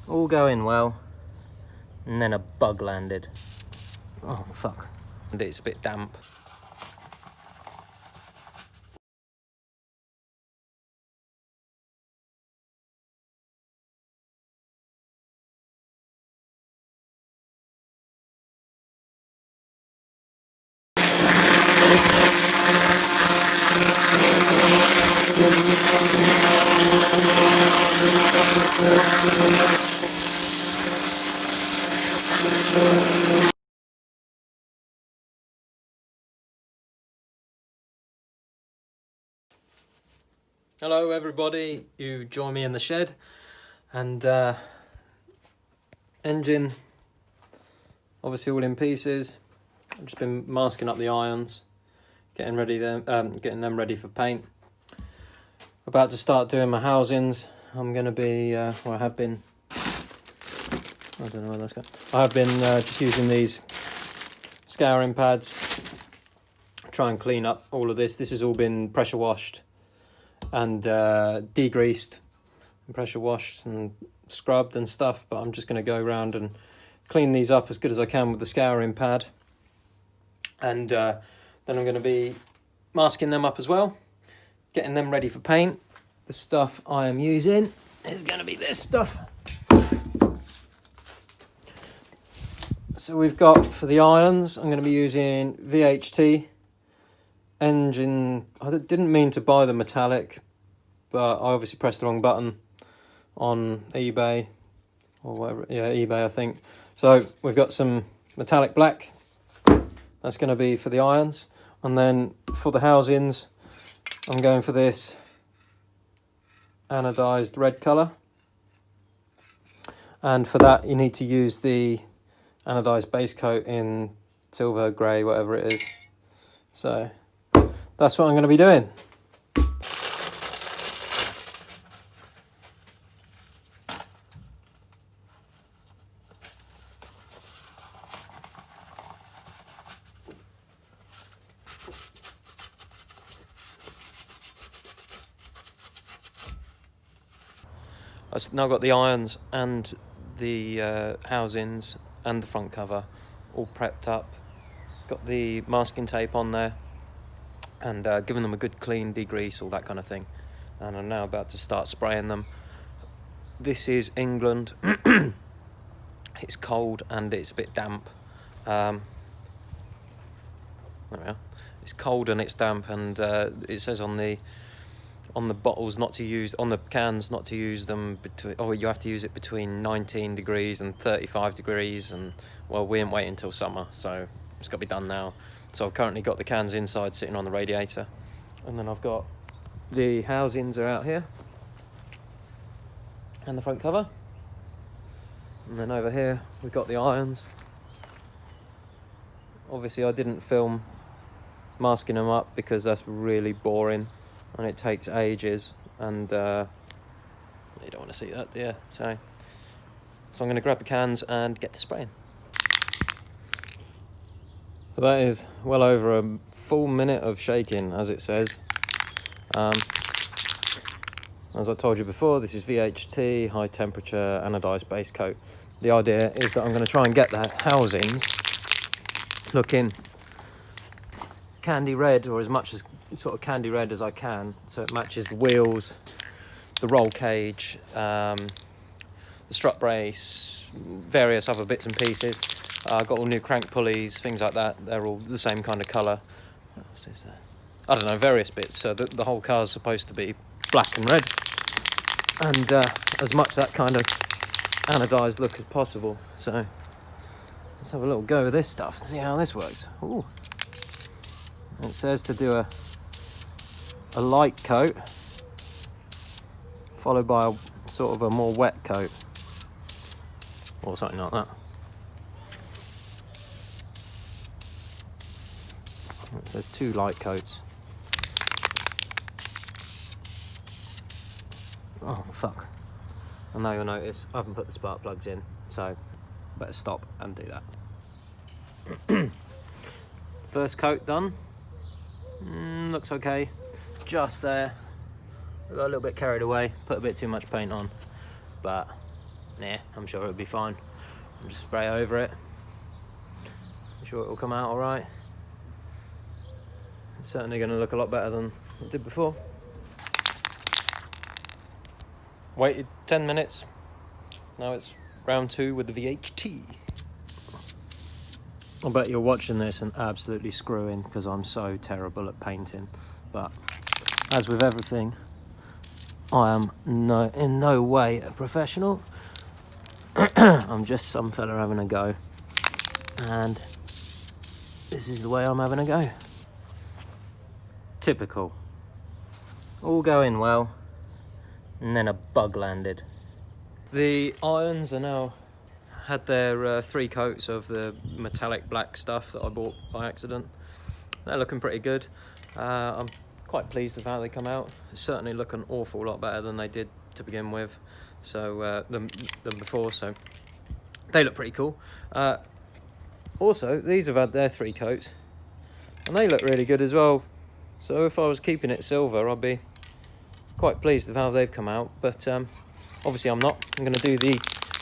All going well, and then a bug landed. Oh fuck. And it's a bit damp. Hello everybody, you join me in the shed, and engine obviously all in pieces. I've just been masking up the irons, getting them ready for paint. About to start doing my housings. I'm going to be, I have been, I don't know where that's going. I have been just using these scouring pads, try and clean up all of this. This has all been pressure washed and degreased and pressure washed and scrubbed and stuff, but I'm just going to go around and clean these up as good as I can with the scouring pad, and then I'm going to be masking them up as well, getting them ready for paint. The stuff I am using is going to be this stuff. So we've got, for the irons, I'm going to be using VHT engine. I didn't mean to buy the metallic, but I obviously pressed the wrong button on eBay or whatever. Yeah, eBay I think. So we've got some metallic black. That's going to be for the irons, and then for the housings I'm going for this anodized red color, and for that you need to use the anodized base coat in silver, grey, whatever it is. So that's what I'm going to be doing. I've now got the irons and the housings and the front cover all prepped up. Got the masking tape on there and giving them a good clean, degrease, all that kind of thing. And I'm now about to start spraying them. This is England. It's cold and it's a bit damp. There we are. It's cold and it's damp, and it says on the bottles not to use, on the cans not to use them between, you have to use it between 19 degrees and 35 degrees, and well, we ain't waiting until summer, so it's got to be done now. So I've currently got the cans inside sitting on the radiator, and then I've got the housings are out here and the front cover, and then over here we've got the irons. Obviously I didn't film masking them up because that's really boring and it takes ages, and you don't want to see that, yeah. So I'm going to grab the cans and get to spraying. So that is well over a full minute of shaking, as it says. As I told you before, this is VHT, high temperature anodized base coat. The idea is that I'm going to try and get the housings looking candy red, or as much as sort of candy red as I can, so it matches the wheels, the roll cage, the strut brace, various other bits and pieces. I've got all new crank pulleys, things like that. They're all the same kind of colour. What else is there? I don't know, various bits. So the whole car's supposed to be black and red, and as much that kind of anodized look as possible. So let's have a little go with this stuff and see how this works. Ooh. It says to do a light coat followed by a sort of a more wet coat or something like that. It says 2 light coats. Oh fuck. I know you'll notice I haven't put the spark plugs in, so better stop and do that. First coat done. Looks okay, just there. I got a little bit carried away, put a bit too much paint on, but nah, I'm sure it'll be fine. I'll just spray over it. I'm sure it'll come out all right. It's certainly going to look a lot better than it did before. Waited 10 minutes. Now it's round 2 with the VHT. I bet you're watching this and absolutely screwing because I'm so terrible at painting. But as with everything, I am in no way a professional. I'm just some fella having a go. And this is the way I'm having a go. Typical. All going well, and then a bug landed. The irons are now had their 3 coats of the metallic black stuff that I bought by accident. They're looking pretty good. I'm quite pleased with how they come out. They certainly look an awful lot better than they did to begin with, so than before. So they look pretty cool. Also, these have had their 3 coats, and they look really good as well. So if I was keeping it silver, I'd be quite pleased with how they've come out. But obviously I'm not. I'm going to do the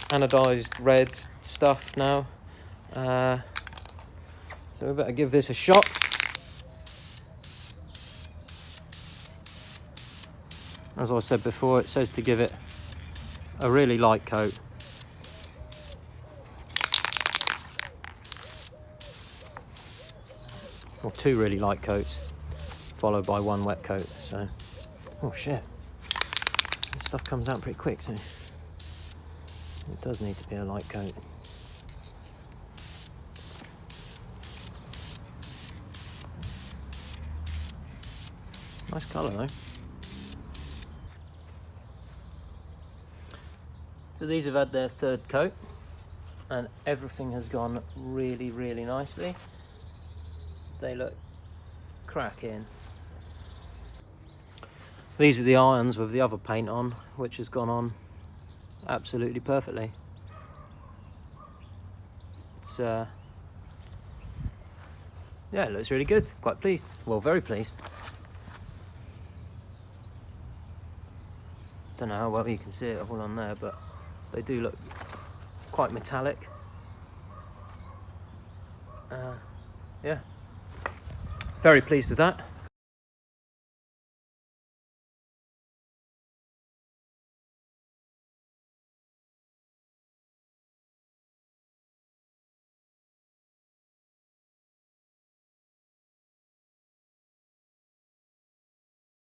anodized red stuff now. So we better give this a shot. As I said before, it says to give it a really light coat. Or 2 really light coats, followed by 1 wet coat. So, oh shit, this stuff comes out pretty quick, so it does need to be a light coat. Nice colour though. So these have had their 3rd coat, and everything has gone really, really nicely. They look cracking. These are the irons with the other paint on, which has gone on absolutely perfectly. It's yeah, it looks really good. Quite pleased. Well, very pleased. Don't know how well you can see it all on there, but they do look quite metallic. Yeah, very pleased with that.